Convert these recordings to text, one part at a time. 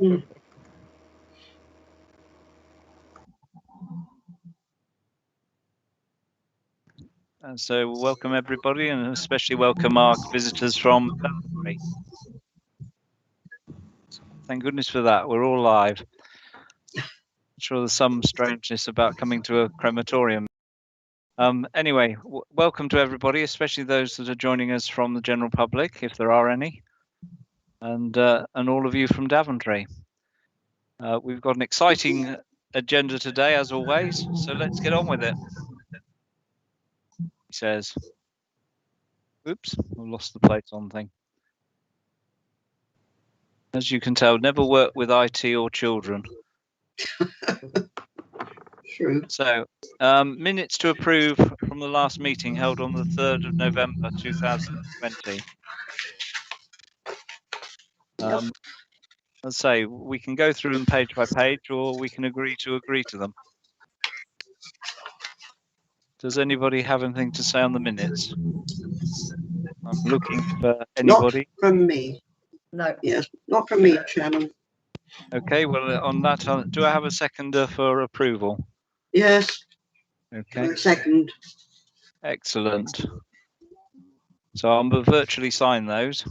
And so welcome everybody, and especially welcome our visitors from Daventry. Thank goodness for that. We're all live. I'm sure there's some strangeness about coming to a crematorium. Anyway, welcome to everybody, especially those that are joining us from the general public, if there are any, and all of you from Daventry. We've got an exciting agenda today, as always, so let's get on with it. He says, oops, I've lost the plates on thing. As you can tell, never work with IT or children. True. So, minutes to approve from the last meeting held on the 3rd of November 2020. Let's say we can go through them page by page, or we can agree to them. Does anybody have anything to say on the minutes? I'm looking for anybody. Not from me. No. Yes, not from me, Chairman. Okay, well, on that, do I have a seconder for approval? Yes. Okay. Second. Excellent. So I'll virtually sign those.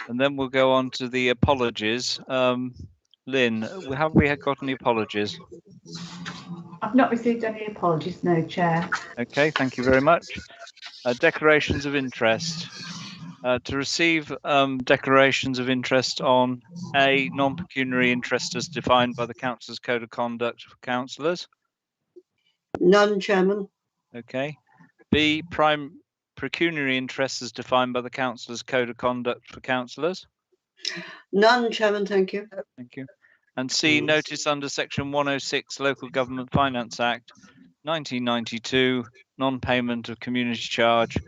And then we'll go on to the apologies. Lynn, have we got any apologies? I've not received any apologies, no, Chair. Okay, thank you very much. Declarations of interest. To receive declarations of interest on A, non-pecuniary interest as defined by the Councillor's Code of Conduct for councillors. None, Chairman. Okay. B, pecuniary interest as defined by the Councillor's Code of Conduct for councillors. None, Chairman, thank you. Thank you. And C, notice under Section 106 Local Government Finance Act 1992, non-payment of community charge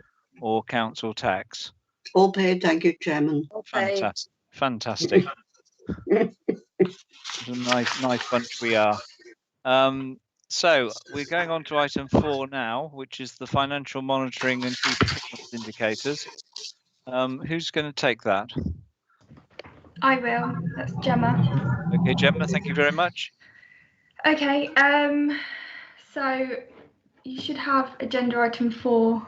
or council tax. All paid, thank you, Chairman. Fantastic. Fantastic. What a nice bunch we are. So we're going on to item 4 now, which is the financial monitoring and key performance indicators. Who's going to take that? I will. That's Gemma. Okay, Gemma, thank you very much. Okay, so you should have agenda item 4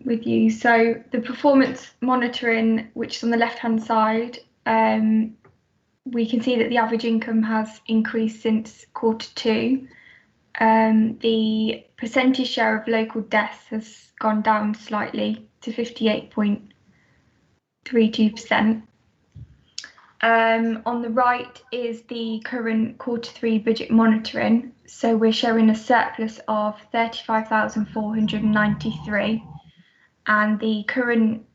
with you. So the performance monitoring, which is on the left-hand side, we can see that the average income has increased since quarter 2. The percentage share of local deaths has gone down slightly to 58.32%. On the right is the current quarter 3 budget monitoring. So we're showing a surplus of 35,493, and the current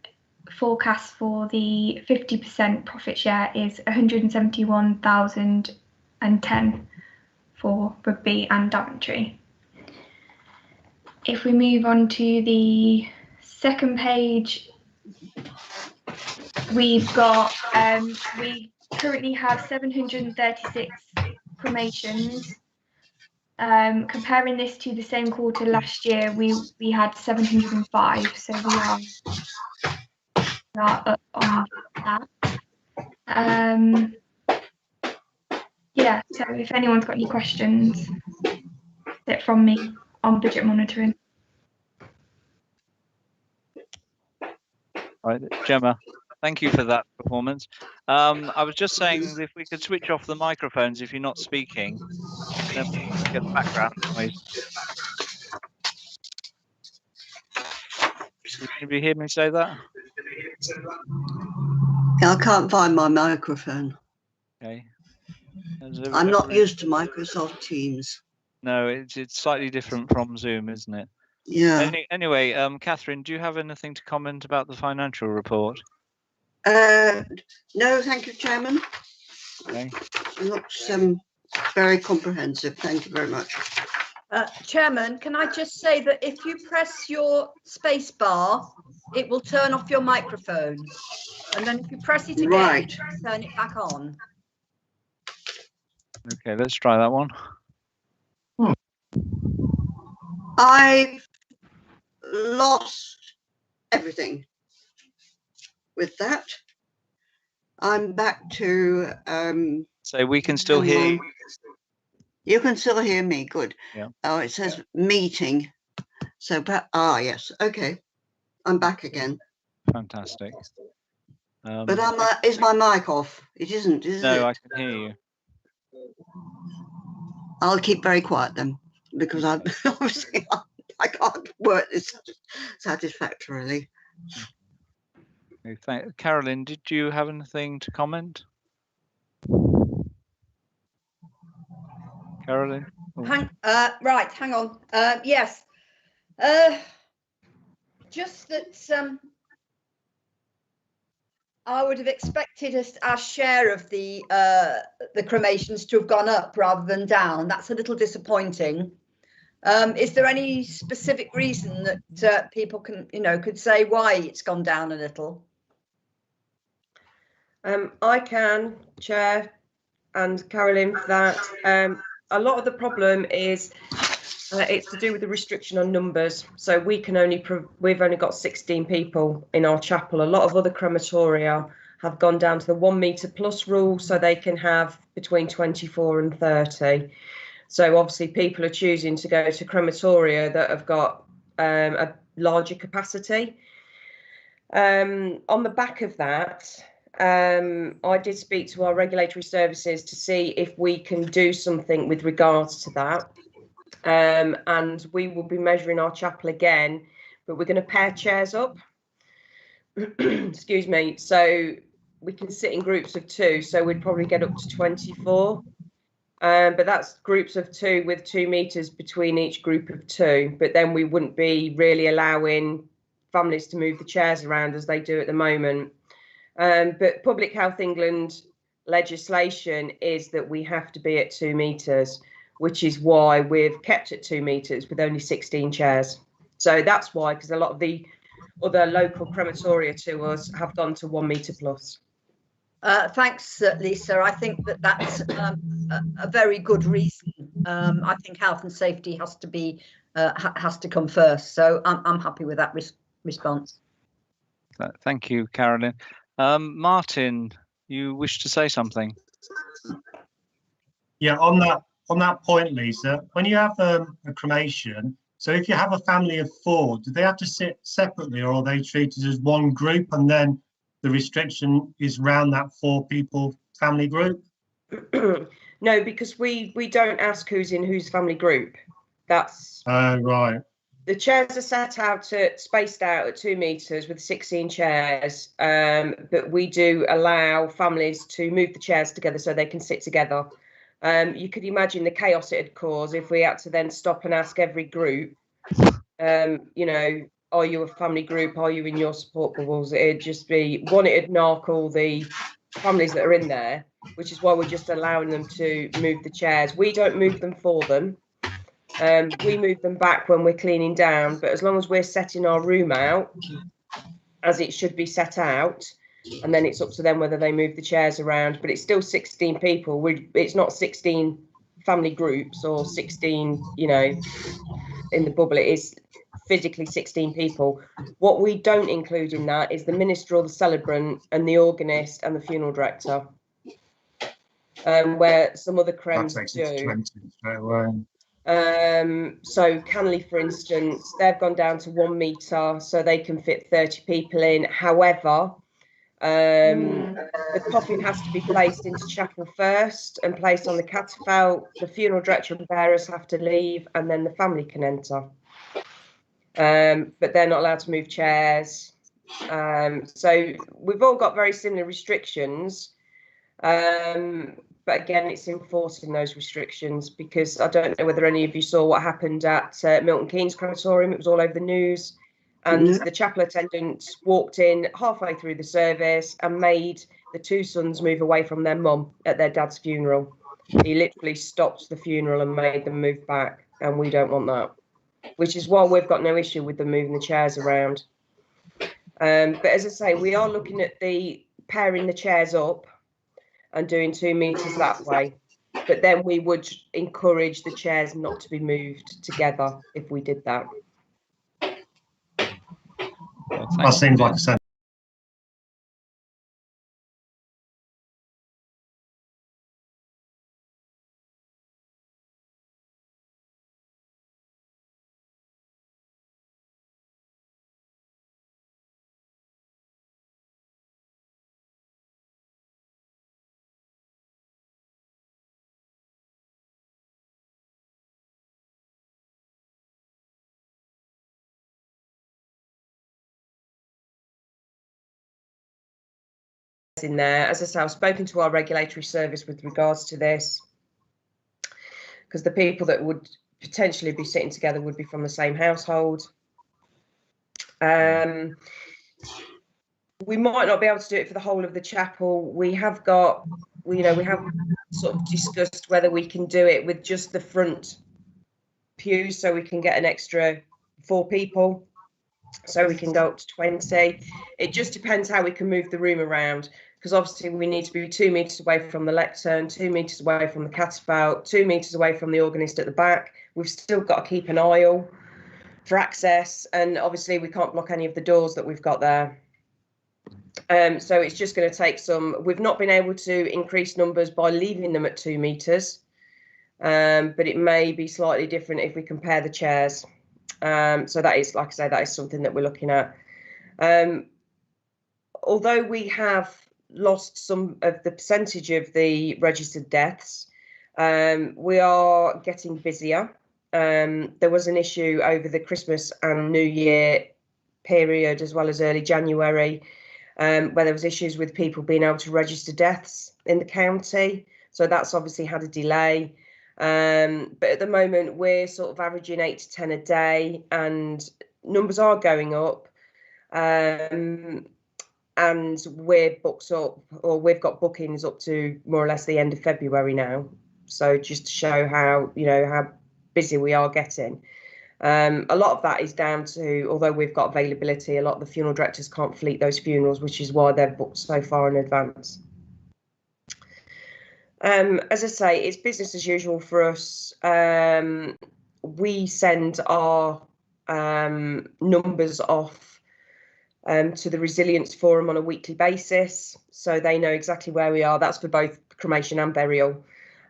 forecast for the 50% profit share is 171,010 for Rugby and Daventry. If we move on to the second page, we've got, we currently have 736 cremations. Comparing this to the same quarter last year, we had 705, so we are up on that. Yeah, so if anyone's got any questions, that's it from me on budget monitoring. Right, Gemma, thank you for that performance. I was just saying if we could switch off the microphones if you're not speaking, then we can get the background noise. Can you hear me say that? I can't find my microphone. Okay. I'm not used to Microsoft Teams. No, it's slightly different from Zoom, isn't it? Yeah. Anyway, Catherine, do you have anything to comment about the financial report? No, thank you, Chairman. Okay. It looks very comprehensive. Thank you very much. Chairman, can I just say that if you press your space bar, it will turn off your microphone. And then if you press it again, turn it back on. Okay, let's try that one. I've lost everything with that. I'm back to. So we can still hang hear on. you. You can still hear me. Good. Yeah. Oh, it says meeting. So, yes. Okay. I'm back again. Fantastic. But is my mic off? It isn't, is no, it? I can hear you. I'll keep very quiet then, because obviously I can't work this satisfactorily. Okay, Carolyn, did you have anything to comment? Carolyn? Oh. Right, hang on. Yes. Just that I would have expected our share of the cremations to have gone up rather than down. That's a little disappointing. Is there any specific reason that people could say why it's gone down a little? I can, Chair and Carolyn, for that. A lot of the problem is it's to do with the restriction on numbers. So we've only got 16 people in our chapel. A lot of other crematoria have gone down to the 1 metre plus rule, so they can have between 24 and 30. So obviously people are choosing to go to crematoria that have got a larger capacity. On the back of that, I did speak to our regulatory services to see if we can do something with regards to that. And we will be measuring our chapel again, but we're going to pair chairs up. Excuse me. So we can sit in groups of 2. So we'd probably get up to 24. But that's groups of 2 with 2 meters between each group of 2. But then we wouldn't be really allowing families to move the chairs around as they do at the moment. But Public Health England legislation is that we have to be at 2 meters, which is why we've kept at 2 meters with only 16 chairs. So that's why, because a lot of the other local crematoria to us have gone to 1 meter plus. Thanks, Lisa. I think that's a very good reason. I think health and safety has to come first. So I'm happy with that response. Thank you, Carolyn. Martin, you wish to say something? Yeah, on that point, Lisa, when you have a cremation, so if you have a family of 4, do they have to sit separately, or are they treated as one group, and then the restriction is around that 4 people family group? No, because we don't ask who's in whose family group. That's right. The chairs are spaced out at 2 meters with 16 chairs, but we do allow families to move the chairs together so they can sit together. You could imagine the chaos it'd cause if we had to then stop and ask every group, are you a family group? Are you in your support bubbles? It'd just be it'd narc all the families that are in there, which is why we're just allowing them to move the chairs. We don't move them for them. We move them back when we're cleaning down, but as long as we're setting our room out as it should be set out, and then it's up to them whether they move the chairs around. But it's still 16 people. It's not 16 family groups or 16, in the bubble. It is physically 16 people. What we don't include in that is the minister or the celebrant and the organist and the funeral director, where some other crems That takes do. it to 20 straight away. So Canley, for instance, they've gone down to 1 meter so they can fit 30 people in. However, the coffin has to be placed into chapel first and placed on the catafalque. The funeral director and bearers have to leave, and then the family can enter. But they're not allowed to move chairs. So we've all got very similar restrictions. But again, it's enforcing those restrictions, because I don't know whether any of you saw what happened at Milton Keynes Crematorium. It was all over the news. And the chapel attendant walked in halfway through the service and made the 2 sons move away from their mum at their dad's funeral. He literally stopped the funeral and made them move back. And we don't want that, which is why we've got no issue with them moving the chairs around. But as I say, we are looking at pairing the chairs up and doing 2 meters that way. But then we would encourage the chairs not to be moved together if we did that. Well, That seems like a sense. in there. As I say, I've spoken to our regulatory service with regards to this, because the people that would potentially be sitting together would be from the same household. We might not be able to do it for the whole of the chapel. We have got, we have sort of discussed whether we can do it with just the front pews, so we can get an extra 4 people, so we can go up to 20. It just depends how we can move the room around, because obviously we need to be 2 metres away from the lectern, 2 metres away from the catafalque, 2 metres away from the organist at the back. We've still got to keep an aisle for access, and obviously we can't block any of the doors that we've got there. So it's just going to take some. We've not been able to increase numbers by leaving them at 2 metres, but it may be slightly different if we compare the chairs. So that is, like I say, that is something that we're looking at. Although we have lost some of the percentage of the registered deaths, we are getting busier. There was an issue over the Christmas and New Year period, as well as early January, where there was issues with people being able to register deaths in the county. So that's obviously had a delay. But at the moment, we're sort of averaging 8 to 10 a day, and numbers are going up. And we're booked up, or we've got bookings up to more or less the end of February now. So just to show how, how busy we are getting. A lot of that is down to, although we've got availability, a lot of the funeral directors can't fleet those funerals, which is why they're booked so far in advance. As I say, it's business as usual for us. We send our numbers off to the Resilience Forum on a weekly basis, so they know exactly where we are. That's for both cremation and burial.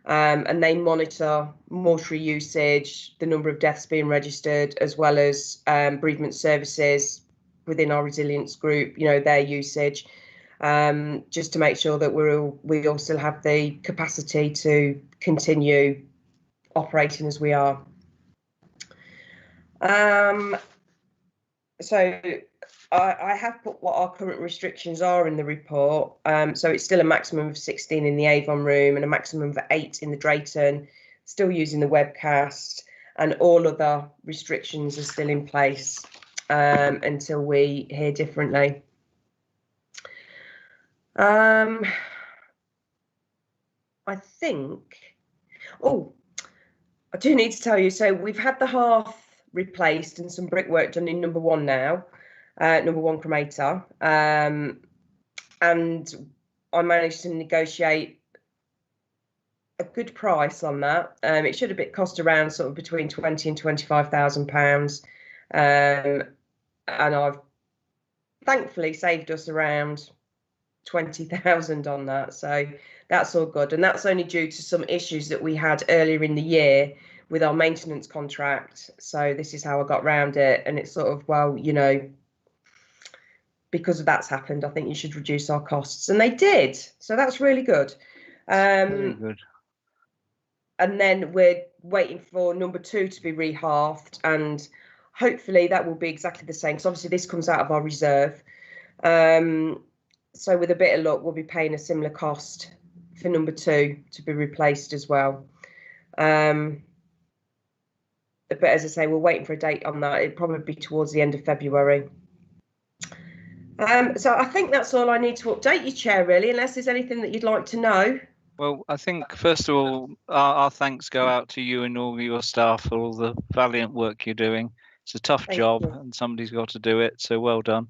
And they monitor mortuary usage, the number of deaths being registered, as well as bereavement services within our resilience group, their usage, just to make sure that we all still have the capacity to continue operating as we are. So I have put what our current restrictions are in the report. So it's still a maximum of 16 in the Avon room and a maximum of 8 in the Drayton, still using the webcast, and all other restrictions are still in place until we hear differently. I think, I do need to tell you, so we've had the hearth replaced and some brickwork done in number 1 now. Number 1 cremator, and I managed to negotiate a good price on that. It should have cost around sort of between £20,000 and £25,000, and I've thankfully saved us around £20,000 on that, so that's all good. And that's only due to some issues that we had earlier in the year with our maintenance contract. So this is how I got around it, and it's sort of, well, because that's happened, I think you should reduce our costs, and they did. So that's really good. Very good. And then we're waiting for number 2 to be rehearthed, and hopefully that will be exactly the same, because obviously this comes out of our reserve. So with a bit of luck, we'll be paying a similar cost for number 2 to be replaced as well. But as I say, we're waiting for a date on that. It'll probably be towards the end of February. So I think that's all I need to update you, Chair, really, unless there's anything that you'd like to know. Well, I think, first of all, our thanks go out to you and all your staff for all the valiant work you're doing. It's a tough job, and somebody's got to do it, so well done.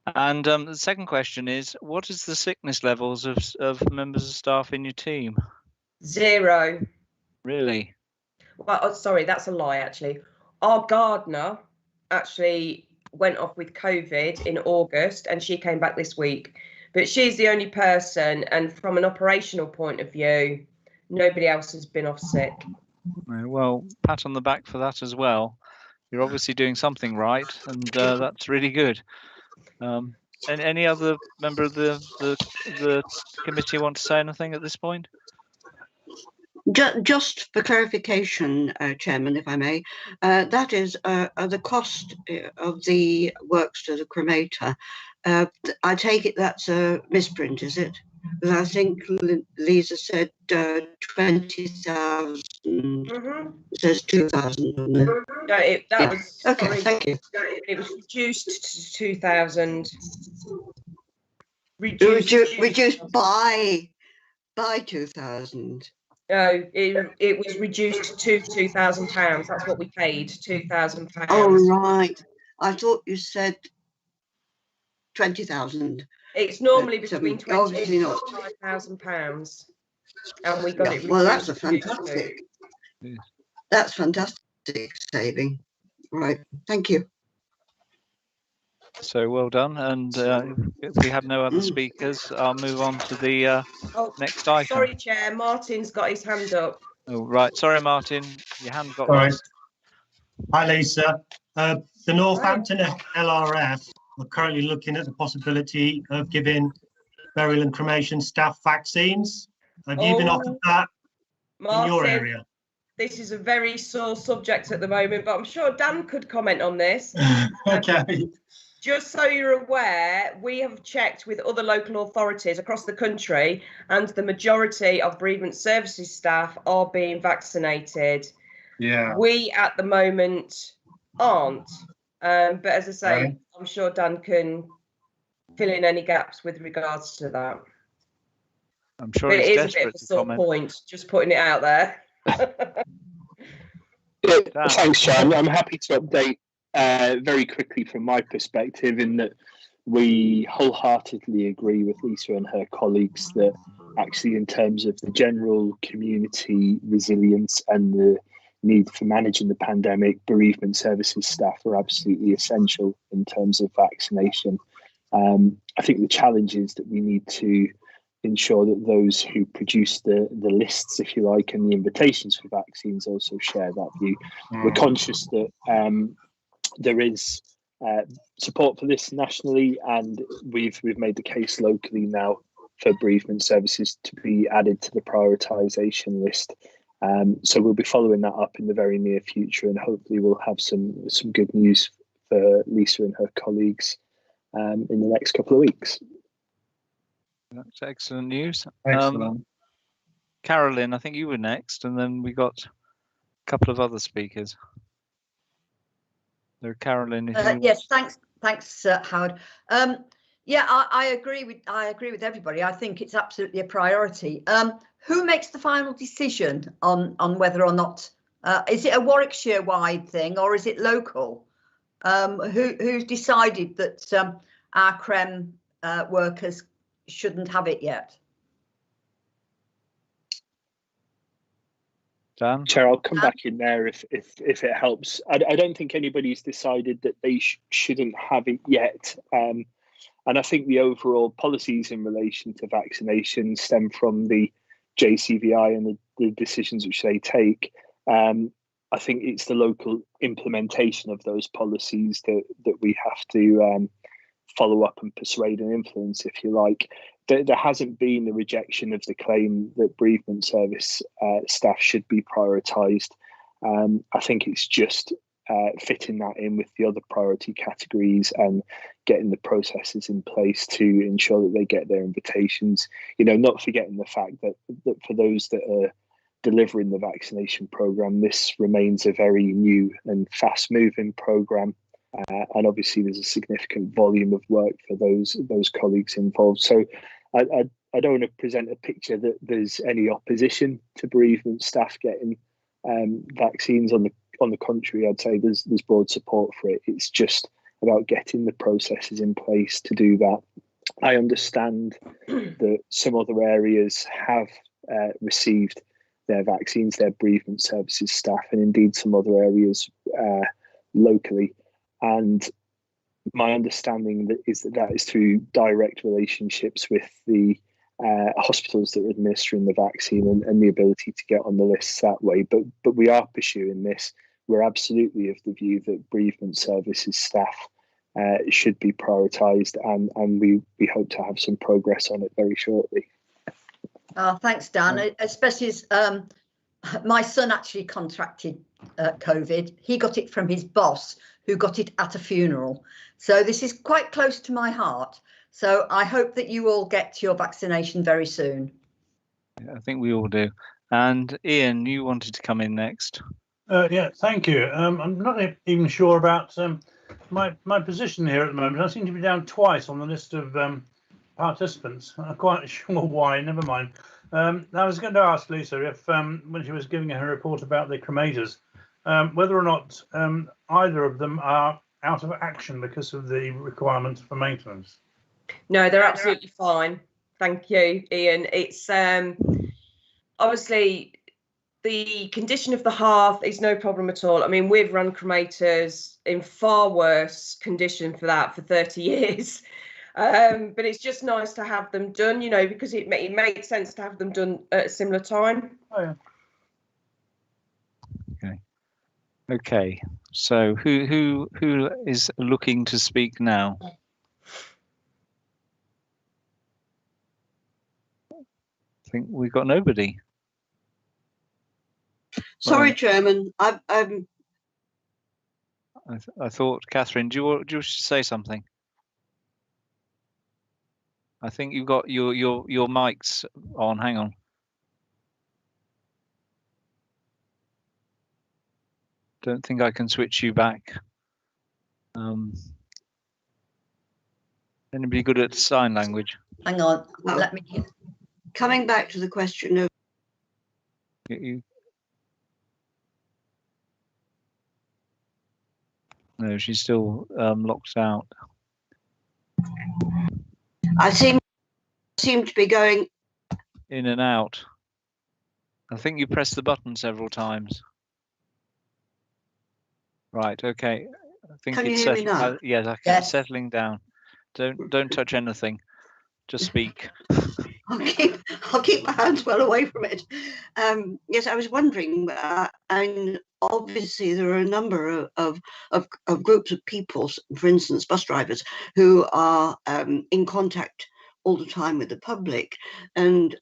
And the second question is, what is the sickness levels of members of staff in your team? 0. Really? Well, sorry, that's a lie, actually. Our gardener actually went off with COVID in August, and she came back this week. But she's the only person, and from an operational point of view, nobody else has been off sick. Well, pat on the back for that as well. You're obviously doing something right, and that's really good. And any other member of the committee want to say anything at this point? Just for clarification, Chairman, if I may, that is the cost of the works to the cremator. I take it that's a misprint, is it? Because I think Lisa said 20,000. It says 2,000. No, that Yeah. was Okay, sorry, thank you. it was reduced to 2,000. Reduced by 2,000. No, it was reduced to £2,000. That's what we paid, £2,000. Oh, right. I thought you said 20,000. It's normally But, between obviously £20,000 not. and £25,000, and we got it. Well, that's a reduced to fantastic. Yes. That's fantastic saving. Right. Thank you. So well done. And if we have no other speakers, I'll move on to the Oh, next item. sorry, Chair. Martin's got his hand up. Oh, right. Sorry, Martin. Your hand got Sorry. lost. Hi, Lisa. The Northampton LRF are currently looking at the possibility of giving burial and cremation staff vaccines. Have you been offered that in your Martin, area? this is a very sore subject at the moment, but I'm sure Dan could comment on this. Okay. Just so you're aware, we have checked with other local authorities across the country, and the majority of bereavement services staff are being vaccinated. Yeah. We at the moment aren't, but as I say, Right. I'm sure Dan can fill in any gaps with regards to that. I'm sure But he's it is a bit desperate of a to sore comment. point, just putting it out there. Yeah, thanks, John. I'm happy to update very quickly from my perspective, in that we wholeheartedly agree with Lisa and her colleagues that actually, in terms of the general community resilience and the need for managing the pandemic, bereavement services staff are absolutely essential in terms of vaccination. I think the challenge is that we need to ensure that those who produce the lists, if you like, and the invitations for vaccines also share that view. We're conscious that there is support for this nationally, and we've made the case locally now for bereavement services to be added to the prioritisation list. So we'll be following that up in the very near future, and hopefully we'll have some good news for Lisa and her colleagues in the next couple of weeks. That's excellent news. Excellent. Carolyn, I think you were next, and then we got a couple of other speakers. There, Carolyn. Yes, thanks, Howard. Yeah, I agree with everybody. I think it's absolutely a priority. Who makes the final decision on whether or not is it a Warwickshire-wide thing, or is it local? Who's decided that our CREM workers shouldn't have it yet? Dan? Chair, I'll come back in there if it helps. I don't think anybody's decided that they shouldn't have it yet. And I think the overall policies in relation to vaccination stem from the JCVI and the decisions which they take. I think it's the local implementation of those policies that we have to follow up and persuade and influence, if you like. There hasn't been a rejection of the claim that bereavement service staff should be prioritised. I think it's just fitting that in with the other priority categories and getting the processes in place to ensure that they get their invitations. You know, not forgetting the fact that for those that are delivering the vaccination programme, this remains a very new and fast-moving programme. And obviously there's a significant volume of work for those colleagues involved. So I don't want to present a picture that there's any opposition to bereavement staff getting vaccines. On the contrary, I'd say there's broad support for it. It's just about getting the processes in place to do that. I understand that some other areas have received their vaccines, their bereavement services staff, and indeed some other areas locally. And my understanding is that is through direct relationships with the hospitals that are administering the vaccine and the ability to get on the lists that way. But we are pursuing this. We're absolutely of the view that bereavement services staff should be prioritised, and we hope to have some progress on it very shortly. Thanks, Dan. Especially as My son actually contracted COVID. He got it from his boss, who got it at a funeral. So this is quite close to my heart. So I hope that you all get your vaccination very soon. I think we all do. And Ian, you wanted to come in next. Yeah, thank you. I'm not even sure about my position here at the moment. I seem to be down twice on the list of participants. I'm quite sure why. Never mind. I was going to ask Lisa if, when she was giving her report about the cremators, whether or not either of them are out of action because of the requirements for maintenance. No, they're absolutely fine. Thank you, Ian. It's obviously the condition of the hearth is no problem at all. I mean, we've run cremators in far worse condition for that for 30 years. But it's just nice to have them done, you know, because it makes sense to have them done at a similar time. Oh, yeah. Okay. So who is looking to speak now? I think we've got nobody. Sorry, Right. Chairman. I thought, Catherine, do you wish to say something? I think you've got your mics on. Hang on. Don't think I can switch you back. Anybody good at sign language? Hang on, Oh. let me. Coming back to the question of No, she's still locked out. I seem to be going In and out. I think you pressed the button several times. Right. Okay. I think Can you it's hear me now? yes, I can. Yes. It's settling down. Don't touch anything. Just speak. I'll keep my hands well away from it. Yes, I was wondering, and obviously there are a number of groups of people, for instance, bus drivers, who are in contact all the time with the public, and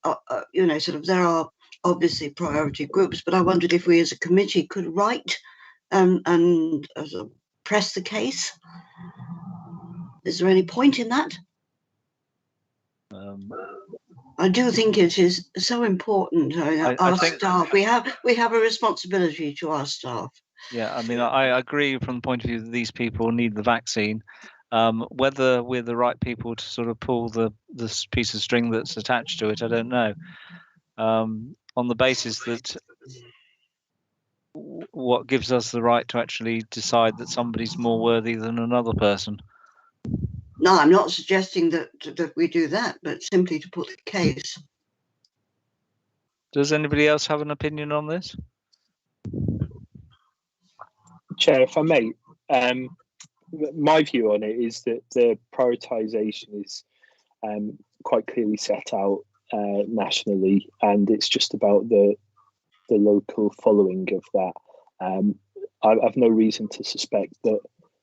you know, sort of there are obviously priority groups. But I wondered if we, as a committee, could write and press the case. Is there any point in that? I do think it is so important. Our staff, we have a responsibility to our staff. Yeah, I mean, I agree from the point of view that these people need the vaccine. Whether we're the right people to sort of pull this piece of string that's attached to it, I don't know. On the basis that what gives us the right to actually decide that somebody's more worthy than another person. No, I'm not suggesting that we do that, but simply to put the case. Does anybody else have an opinion on this? Chair, if I may, my view on it is that the prioritisation is quite clearly set out nationally, and it's just about the local following of that. I've no reason to suspect that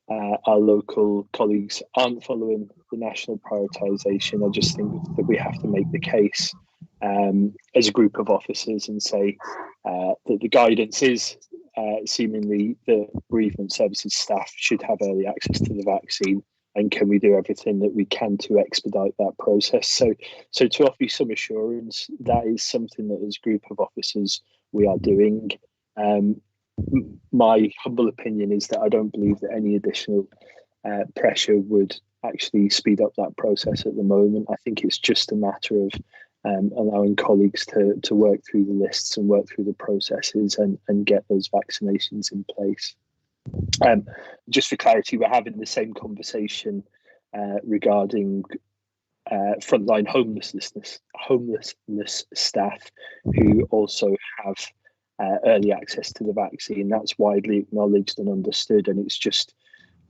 our local colleagues aren't following the national prioritisation. I just think that we have to make the case as a group of officers and say that the guidance is seemingly the bereavement services staff should have early access to the vaccine, and can we do everything that we can to expedite that process? So to offer you some assurance, that is something that as a group of officers we are doing. My humble opinion is that I don't believe that any additional pressure would actually speed up that process at the moment. I think it's just a matter of allowing colleagues to work through the lists and work through the processes and get those vaccinations in place. Just for clarity, we're having the same conversation regarding frontline homelessness staff who also have early access to the vaccine. That's widely acknowledged and understood, and it's just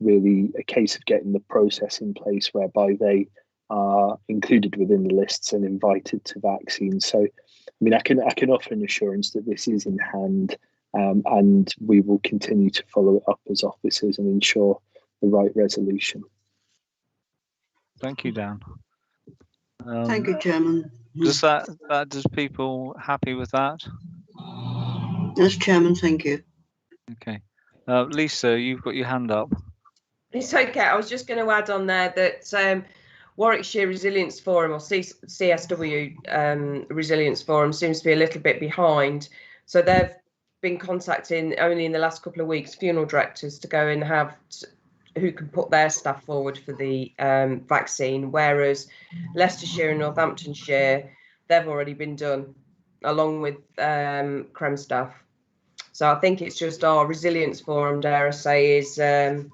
really a case of getting the process in place whereby they are included within the lists and invited to vaccine. So, I mean, I can offer an assurance that this is in hand, and we will continue to follow it up as officers and ensure the right resolution. Thank you, Dan. Thank you, Chairman. Does people happy with that? Yes, Chairman, thank you. Okay. Lisa, you've got your hand up. It's okay. I was just going to add on there that Warwickshire Resilience Forum, or CSW Resilience Forum, seems to be a little bit behind. So they've been contacting only in the last couple of weeks funeral directors to go and have who can put their staff forward for the vaccine, whereas Leicestershire and Northamptonshire, they've already been done, along with Crem staff. So I think it's just our Resilience Forum, dare I say, is a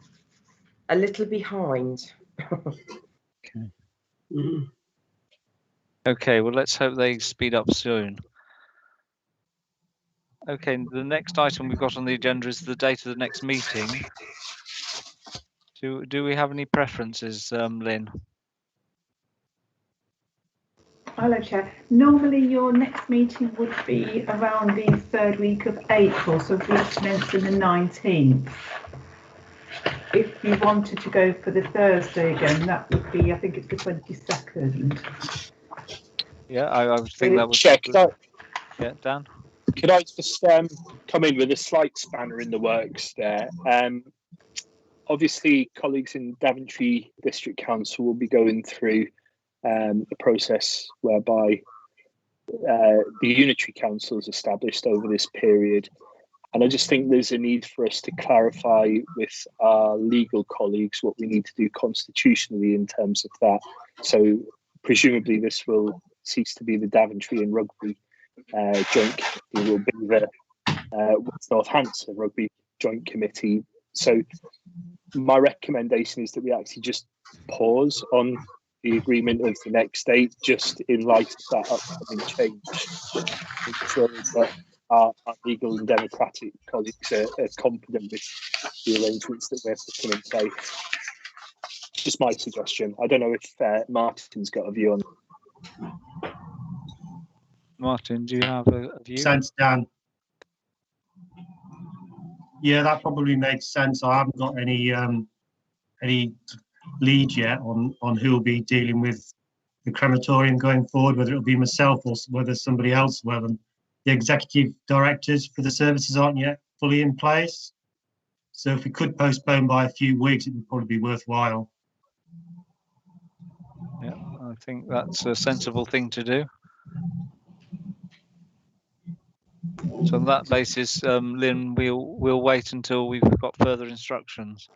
little behind. Okay. Mm. Okay, well, let's hope they speed up soon. Okay, the next item we've got on the agenda is the date of the next meeting. Do we have any preferences, Lynn? Hello, Chair. Normally your next meeting would be around the third week of April, so week commencing the 19th. If you wanted to go for the Thursday again, that would be, I think it's the 22nd. Yeah, I would think that would Check. Yeah, Dan? Could I just come in with a slight spanner in the works there? Obviously, colleagues in Daventry District Council will be going through a process whereby the Unitary Council is established over this period. And I just think there's a need for us to clarify with our legal colleagues what we need to do constitutionally in terms of that. So presumably this will cease to be the Daventry and Rugby joint committee, will be the West Northampton Rugby joint committee. So my recommendation is that we actually just pause on the agreement of the next date, just in light of that upcoming change, ensuring that our legal and democratic colleagues are confident with the arrangements that we're putting in place. Just my suggestion. I don't know if Martin's got a view on it. Martin, do you have a view? Sense, Dan. Yeah, that probably makes sense. I haven't got any lead yet on who will be dealing with the crematorium going forward, whether it'll be myself or whether somebody else will. And the executive directors for the services aren't yet fully in place. So if we could postpone by a few weeks, it would probably be worthwhile. Yeah, I think that's a sensible thing to do. So on that basis, Lynn, we'll wait until we've got further instructions.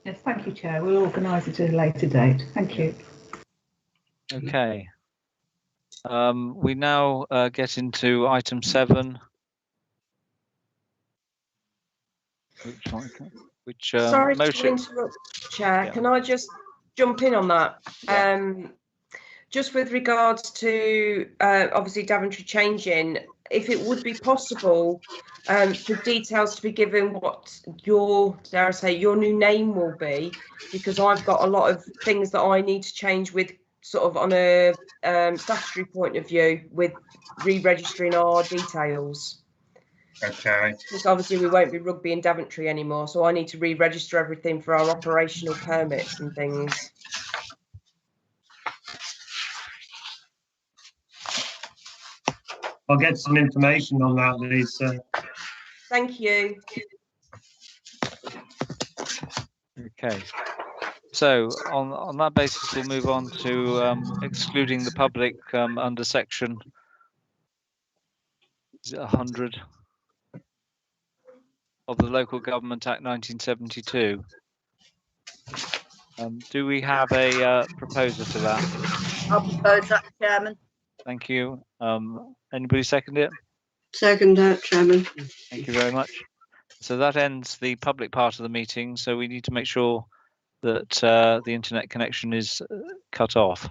Yes, thank you, Chair. We'll organise it at a later date. Thank you. Okay. We now get into item 7. Which Sorry motion? to interrupt, Chair. Yeah. Can I just jump in on that? Yeah. Just with regards to obviously Daventry changing, if it would be possible for details to be given what your, dare I say, your new name will be, because I've got a lot of things that I need to change with sort of on a statutory point of view with re-registering our details. Okay. Because obviously we won't be Rugby and Daventry anymore, so I need to re-register everything for our operational permits and things. I'll get some information on that, Lisa. Thank you. Okay. So on that basis, we'll move on to excluding the public under section 100 of the Local Government Act 1972. Do we have a proposer to that? I'll propose that, Chairman. Thank you. Anybody second it? Second that, Chairman. Thank you very much. So that ends the public part of the meeting. So we need to make sure that the internet connection is cut off.